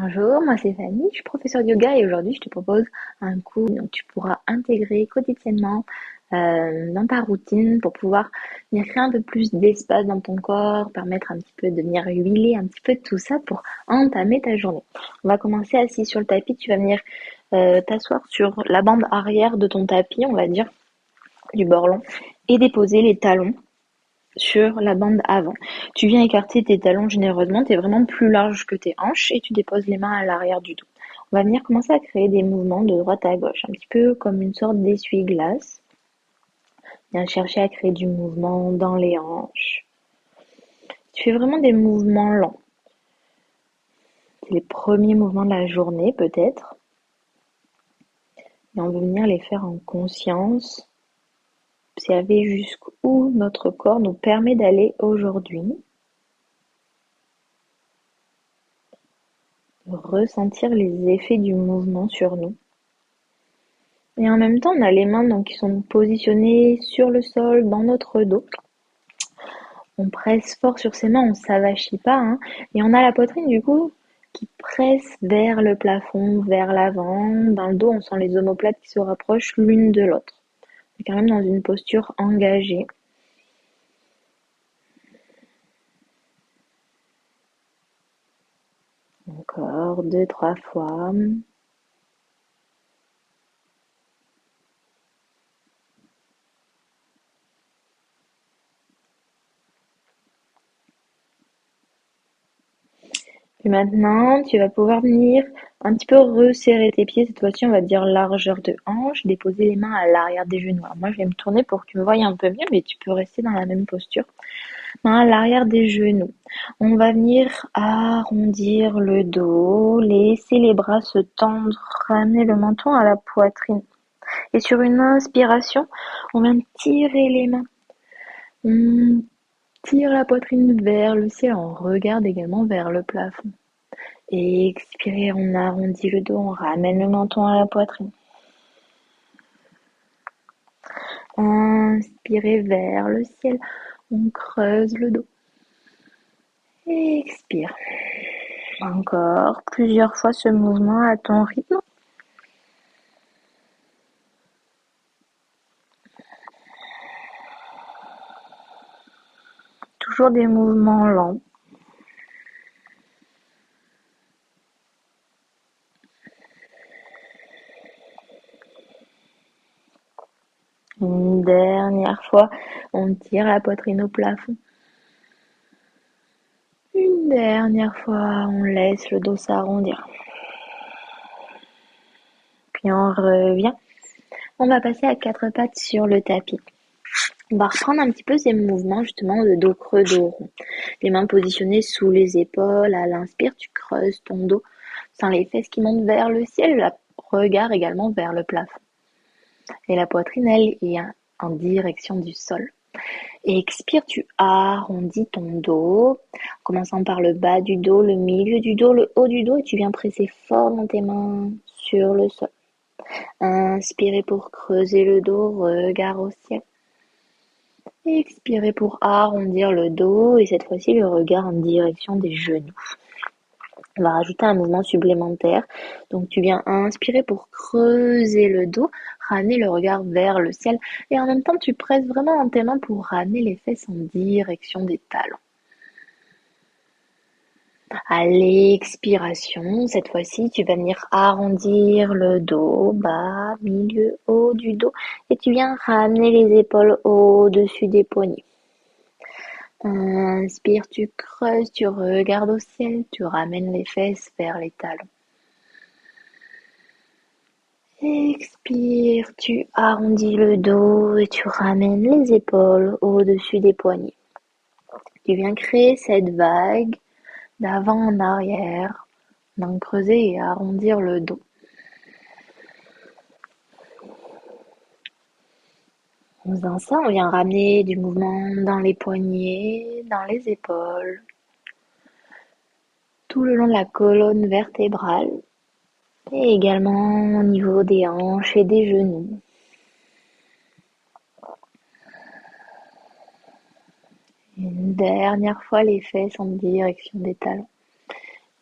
Bonjour, moi c'est Fanny, je suis professeure de yoga et aujourd'hui je te propose un cours que tu pourras intégrer quotidiennement dans ta routine pour pouvoir venir créer un peu plus d'espace dans ton corps, permettre un petit peu de venir huiler un petit peu de tout ça pour entamer ta journée. On va commencer assis sur le tapis, tu vas venir t'asseoir sur la bande arrière de ton tapis, on va dire, du bord long, et déposer les talons sur la bande avant. Tu viens écarter tes talons généreusement, tu es vraiment plus large que tes hanches et tu déposes les mains à l'arrière du dos. On va venir commencer à créer des mouvements de droite à gauche, un petit peu comme une sorte d'essuie-glace. Viens chercher à créer du mouvement dans les hanches. Tu fais vraiment des mouvements lents. C'est les premiers mouvements de la journée peut-être. Et on veut venir les faire en conscience. Observer jusqu'où notre corps nous permet d'aller aujourd'hui. Ressentir les effets du mouvement sur nous. Et en même temps, on a les mains donc, qui sont positionnées sur le sol, dans notre dos. On presse fort sur ses mains, on ne s'avachit pas. Hein. Et on a la poitrine du coup qui presse vers le plafond, vers l'avant. Dans le dos, on sent les omoplates qui se rapprochent l'une de l'autre. On est quand même dans une posture engagée. Encore 2-3 fois. Puis maintenant, tu vas pouvoir venir un petit peu resserrer tes pieds. Cette fois-ci, on va dire largeur de hanche, déposer les mains à l'arrière des genoux. Alors moi, je vais me tourner pour que tu me voyes un peu mieux, mais tu peux rester dans la même posture. Mains à l'arrière des genoux. On va venir arrondir le dos, laisser les bras se tendre, ramener le menton à la poitrine. Et sur une inspiration, on vient tirer les mains. On tire la poitrine vers le ciel, on regarde également vers le plafond. Et expirer, on arrondit le dos, on ramène le menton à la poitrine. Inspirez vers le ciel, on creuse le dos. Expire. Encore plusieurs fois ce mouvement à ton rythme. Toujours des mouvements lents. Une dernière fois, on tire la poitrine au plafond. Une dernière fois, on laisse le dos s'arrondir. Puis on revient. On va passer à quatre pattes sur le tapis. On va reprendre un petit peu ces mouvements justement de dos creux, dos rond. Les mains positionnées sous les épaules. À l'inspire, tu creuses ton dos. Sans les fesses qui montent vers le ciel. Le regard également vers le plafond. Et la poitrine, elle, est en direction du sol. Et expire, tu arrondis ton dos, en commençant par le bas du dos, le milieu du dos, le haut du dos, et tu viens presser fort dans tes mains sur le sol. Inspirez pour creuser le dos, regard au ciel. Expirez pour arrondir le dos, et cette fois-ci le regard en direction des genoux. On va rajouter un mouvement supplémentaire. Donc tu viens inspirer pour creuser le dos, ramener le regard vers le ciel et en même temps tu presses vraiment dans tes mains pour ramener les fesses en direction des talons. À l'expiration, cette fois-ci, tu vas venir arrondir le dos, bas, milieu, haut du dos et tu viens ramener les épaules au-dessus des poignets. Inspire, tu creuses, tu regardes au ciel, tu ramènes les fesses vers les talons. Expire, tu arrondis le dos et tu ramènes les épaules au-dessus des poignets. Tu viens créer cette vague d'avant en arrière, d'en creuser et arrondir le dos. En faisant ça, on vient ramener du mouvement dans les poignets, dans les épaules, tout le long de la colonne vertébrale et également au niveau des hanches et des genoux. Une dernière fois les fesses en direction des talons.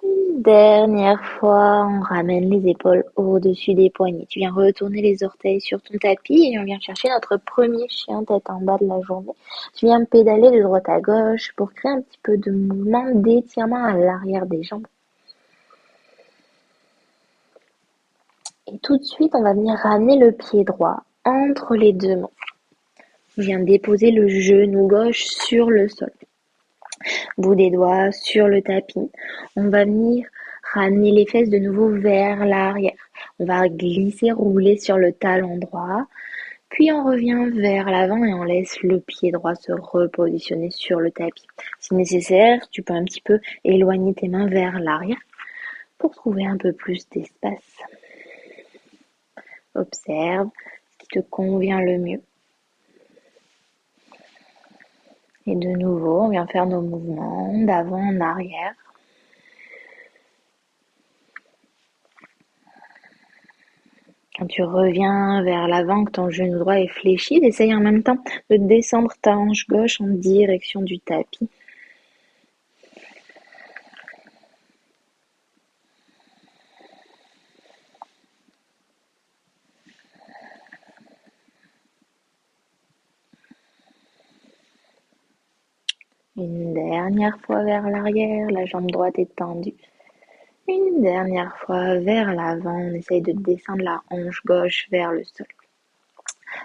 Une dernière fois, on ramène les épaules au-dessus des poignets. Tu viens retourner les orteils sur ton tapis et on vient chercher notre premier chien tête en bas de la journée. Tu viens pédaler de droite à gauche pour créer un petit peu de mouvement d'étirement à l'arrière des jambes. Et tout de suite, on va venir ramener le pied droit entre les deux mains. On vient déposer le genou gauche sur le sol. Bout des doigts sur le tapis. On va venir ramener les fesses de nouveau vers l'arrière. On va glisser, rouler sur le talon droit. Puis on revient vers l'avant et on laisse le pied droit se repositionner sur le tapis. Si nécessaire, tu peux un petit peu éloigner tes mains vers l'arrière pour trouver un peu plus d'espace. Observe ce qui te convient le mieux. Et de nouveau, on vient faire nos mouvements d'avant en arrière. Quand tu reviens vers l'avant, que ton genou droit est fléchi, essaye en même temps de descendre ta hanche gauche en direction du tapis. Une dernière fois vers l'arrière, la jambe droite est tendue. Une dernière fois vers l'avant, on essaye de descendre la hanche gauche vers le sol.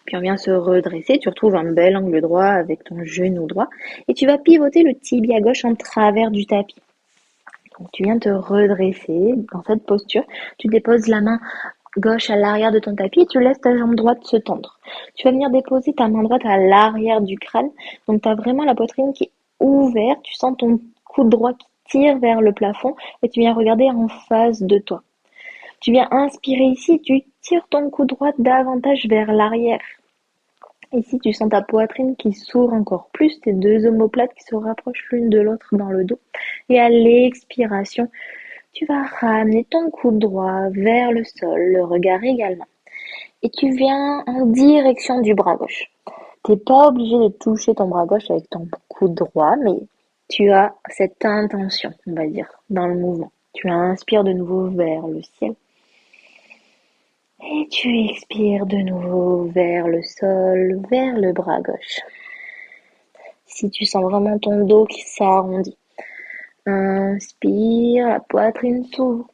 Puis on vient se redresser, tu retrouves un bel angle droit avec ton genou droit et tu vas pivoter le tibia gauche en travers du tapis. Donc tu viens te redresser dans cette posture, tu déposes la main gauche à l'arrière de ton tapis et tu laisses ta jambe droite se tendre. Tu vas venir déposer ta main droite à l'arrière du crâne, donc tu as vraiment la poitrine qui est ouverte, tu sens ton coude droit qui tire vers le plafond et tu viens regarder en face de toi. Tu viens inspirer ici, tu tires ton coude droit davantage vers l'arrière. Ici, tu sens ta poitrine qui s'ouvre encore plus, tes deux omoplates qui se rapprochent l'une de l'autre dans le dos. Et à l'expiration, tu vas ramener ton coude droit vers le sol, le regard également. Et tu viens en direction du bras gauche. T'es pas obligé de toucher ton bras gauche avec ton coude droit, mais tu as cette intention, on va dire, dans le mouvement. Tu inspires de nouveau vers le ciel. Et tu expires de nouveau vers le sol, vers le bras gauche. Si tu sens vraiment ton dos qui s'arrondit. Inspire, la poitrine s'ouvre.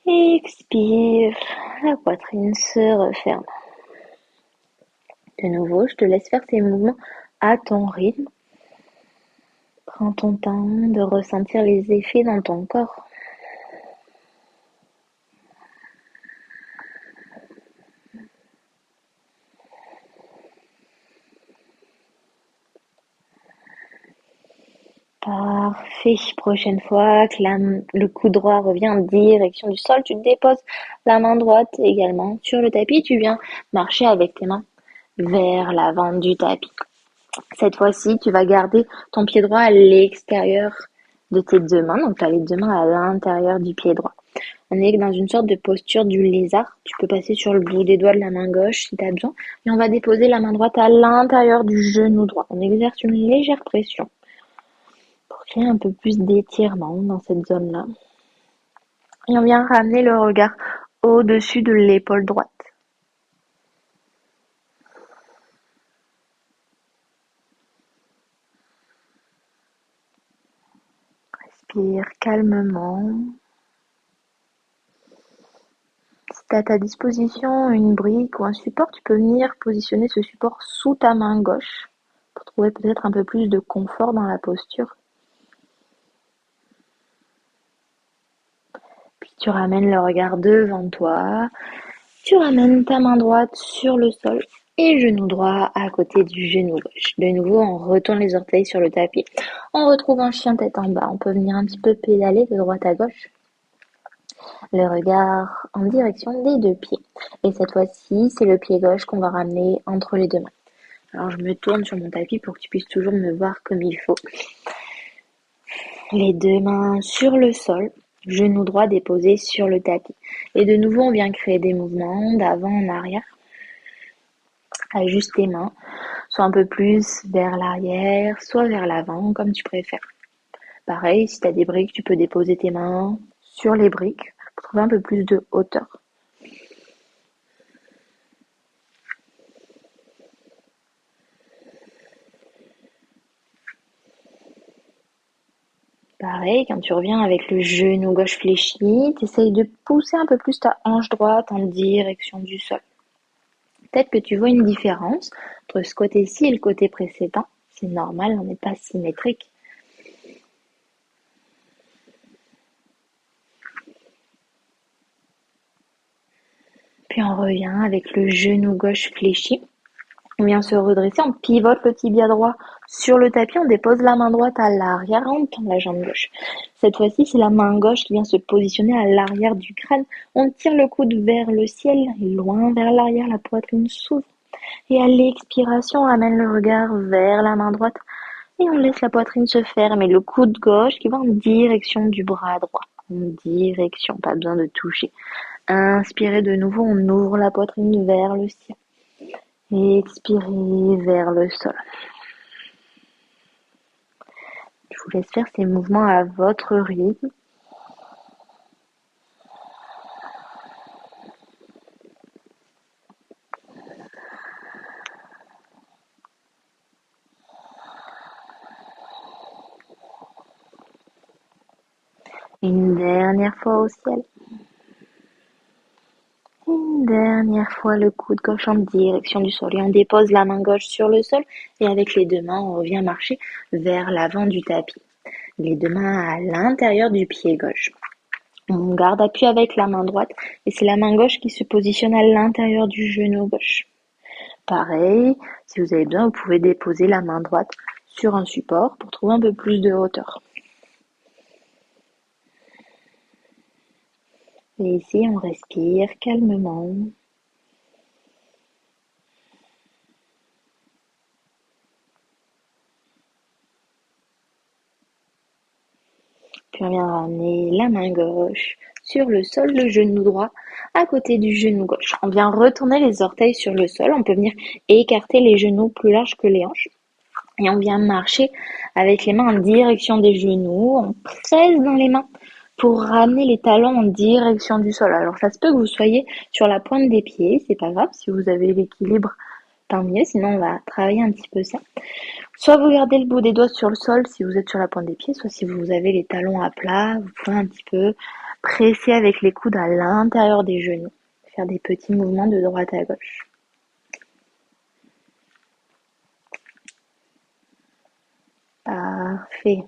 Expire, la poitrine se referme. De nouveau, je te laisse faire ces mouvements à ton rythme. Prends ton temps de ressentir les effets dans ton corps. Parfait. Prochaine fois que le coude droit revient en direction du sol, tu déposes la main droite également sur le tapis. Tu viens marcher avec tes mains vers l'avant du tapis. Cette fois-ci, tu vas garder ton pied droit à l'extérieur de tes deux mains. Donc, tu as les deux mains à l'intérieur du pied droit. On est dans une sorte de posture du lézard. Tu peux passer sur le bout des doigts de la main gauche si tu as besoin. Et on va déposer la main droite à l'intérieur du genou droit. On exerce une légère pression pour créer un peu plus d'étirement dans cette zone-là. Et on vient ramener le regard au-dessus de l'épaule droite. Respire calmement. Si tu as à ta disposition une brique ou un support, tu peux venir positionner ce support sous ta main gauche pour trouver peut-être un peu plus de confort dans la posture. Puis tu ramènes le regard devant toi, tu ramènes ta main droite sur le sol et genou droit à côté du genou gauche. De nouveau, on retourne les orteils sur le tapis. On retrouve un chien tête en bas. On peut venir un petit peu pédaler de droite à gauche. Le regard en direction des deux pieds. Et cette fois-ci, c'est le pied gauche qu'on va ramener entre les deux mains. Alors, je me tourne sur mon tapis pour que tu puisses toujours me voir comme il faut. Les deux mains sur le sol, genou droit déposé sur le tapis. Et de nouveau, on vient créer des mouvements d'avant en arrière. Ajuste tes mains, soit un peu plus vers l'arrière, soit vers l'avant, comme tu préfères. Pareil, si tu as des briques, tu peux déposer tes mains sur les briques pour trouver un peu plus de hauteur. Pareil, quand tu reviens avec le genou gauche fléchi, tu essayes de pousser un peu plus ta hanche droite en direction du sol. Peut-être que tu vois une différence entre ce côté-ci et le côté précédent. C'est normal, on n'est pas symétrique. Puis on revient avec le genou gauche fléchi. On vient se redresser, on pivote le tibia droit sur le tapis, on dépose la main droite à l'arrière, on tend la jambe gauche. Cette fois-ci, c'est la main gauche qui vient se positionner à l'arrière du crâne. On tire le coude vers le ciel, loin vers l'arrière, la poitrine s'ouvre. Et à l'expiration, on ramène le regard vers la main droite et on laisse la poitrine se fermer. Le coude gauche qui va en direction du bras droit. En direction, pas besoin de toucher. Inspirez de nouveau, on ouvre la poitrine vers le ciel. Expirez vers le sol. Je vous laisse faire ces mouvements à votre rythme. Une dernière fois au ciel. Une dernière fois le coude gauche en direction du sol. Et on dépose la main gauche sur le sol. Et avec les deux mains, on revient marcher vers l'avant du tapis. Les deux mains à l'intérieur du pied gauche. On garde appui avec la main droite. Et c'est la main gauche qui se positionne à l'intérieur du genou gauche. Pareil, si vous avez besoin, vous pouvez déposer la main droite sur un support pour trouver un peu plus de hauteur. Et ici, on respire calmement. Puis on vient ramener la main gauche sur le sol, le genou droit à côté du genou gauche. On vient retourner les orteils sur le sol. On peut venir écarter les genoux plus larges que les hanches. Et on vient marcher avec les mains en direction des genoux. On presse dans les mains pour ramener les talons en direction du sol. Alors ça se peut que vous soyez sur la pointe des pieds, c'est pas grave. Si vous avez l'équilibre, tant mieux. Sinon, on va travailler un petit peu ça. Soit vous gardez le bout des doigts sur le sol si vous êtes sur la pointe des pieds, soit si vous avez les talons à plat, vous pouvez un petit peu presser avec les coudes à l'intérieur des genoux. Faire des petits mouvements de droite à gauche. Parfait.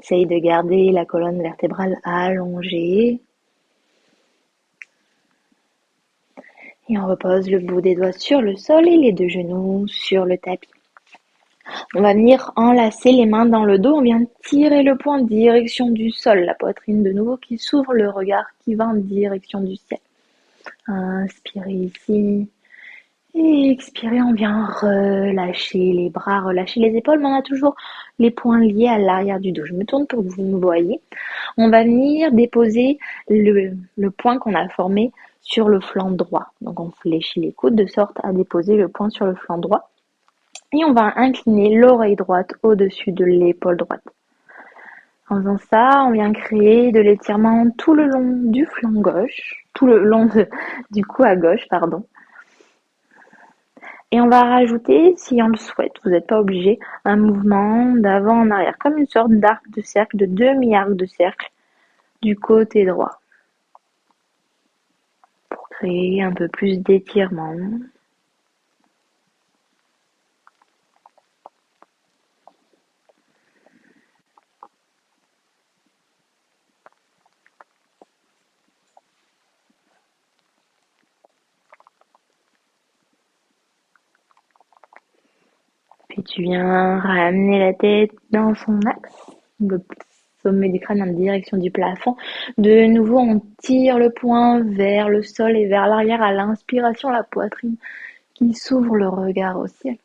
Essaye de garder la colonne vertébrale allongée. Et on repose le bout des doigts sur le sol et les deux genoux sur le tapis. On va venir enlacer les mains dans le dos. On vient tirer le poing en direction du sol. La poitrine de nouveau qui s'ouvre, le regard qui va en direction du ciel. Inspirez ici. Et expirez, on vient relâcher les bras, relâcher les épaules, mais on a toujours les poings liés à l'arrière du dos. Je me tourne pour que vous me voyez. On va venir déposer le poing qu'on a formé sur le flanc droit. Donc on fléchit les coudes de sorte à déposer le poing sur le flanc droit. Et on va incliner l'oreille droite au-dessus de l'épaule droite. En faisant ça, on vient créer de l'étirement tout le long du flanc gauche, tout le long du cou à gauche, pardon. Et on va rajouter, si on le souhaite, vous n'êtes pas obligé, un mouvement d'avant en arrière, comme une sorte d'arc de cercle, de demi-arc de cercle du côté droit. Pour créer un peu plus d'étirement. Puis tu viens ramener la tête dans son axe, le sommet du crâne en direction du plafond. De nouveau, on tire le poing vers le sol et vers l'arrière à l'inspiration, la poitrine qui s'ouvre, le regard au ciel.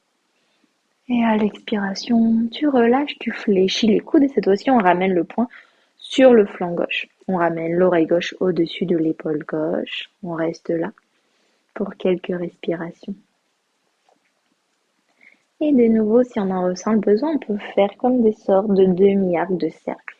Et à l'expiration, tu relâches, tu fléchis les coudes et cette fois-ci, on ramène le poing sur le flanc gauche. On ramène l'oreille gauche au-dessus de l'épaule gauche. On reste là pour quelques respirations. Et de nouveau, si on en ressent le besoin, on peut faire comme des sortes de demi-arcs de cercle.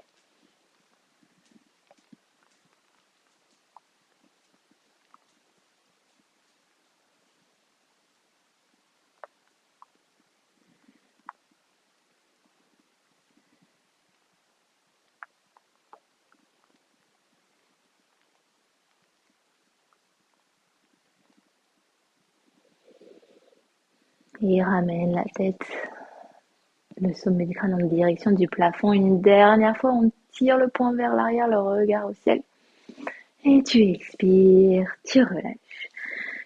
Et ramène la tête, le sommet du crâne en direction du plafond. Une dernière fois, on tire le poing vers l'arrière, le regard au ciel. Et tu expires, tu relâches.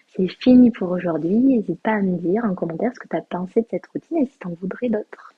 C'est fini pour aujourd'hui. N'hésite pas à me dire en commentaire ce que tu as pensé de cette routine et si tu en voudrais d'autres.